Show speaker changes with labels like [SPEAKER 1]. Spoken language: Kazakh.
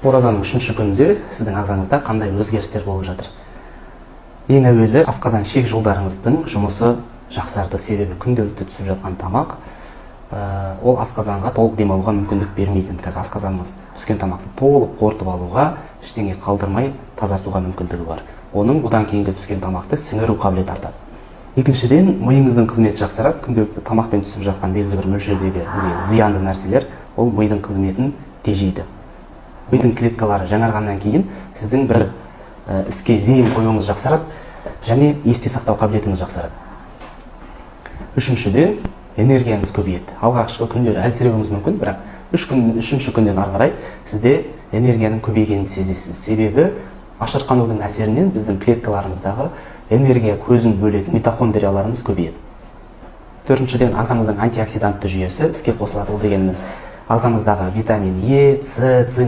[SPEAKER 1] Оразаның 3-ші күнінде сіздің ағзаңызда қандай өзгерістер болып жатыр? Ең әуелі асқазан ішек жолдарыңыздың жұмысы жақсарды, себебі күнделікті түсіп жатқан тамақ ол асқазанға толық демалуға мүмкіндік бермейтін. Қазір асқазаныңыз түскен тамақты толық қорытып алуға, ештеңе қалдырмай тазартуға мүмкіндігі бар. Оның бұдан кейінгі түскен тамақты сіңіру қабілеті артады. Екіншіден, миыңыздың қызметі жақсарады. Күнделікті тамақпен түсіп жатқан белгілі бір мөлшердегі зиянды нәрселер ол мидың қызметін тежейді. Мидың клеткалары жаңарғаннан кейін сіздің бір іске зейін қоюыңыз жақсарады және есте сақтау қабілетіңіз жақсарады. Үшіншіден, энергияңыз көбейеді. Алғашқы күндері әлсіреуіңіз мүмкін, бірақ үшінші күннен ары қарай сізде энергияның көбейгенін сезесіз. Себебі ашырқанудың әсерінен біздің клеткаларымыздағы энергия көзін бөлетін митохондрияларымыз көбейеді. Төртіншіден, ағзамыздың антиоксидантты жүйесі іске қосылады. Ол дегеніміз ағзамыздағы витамин Е, С, цинк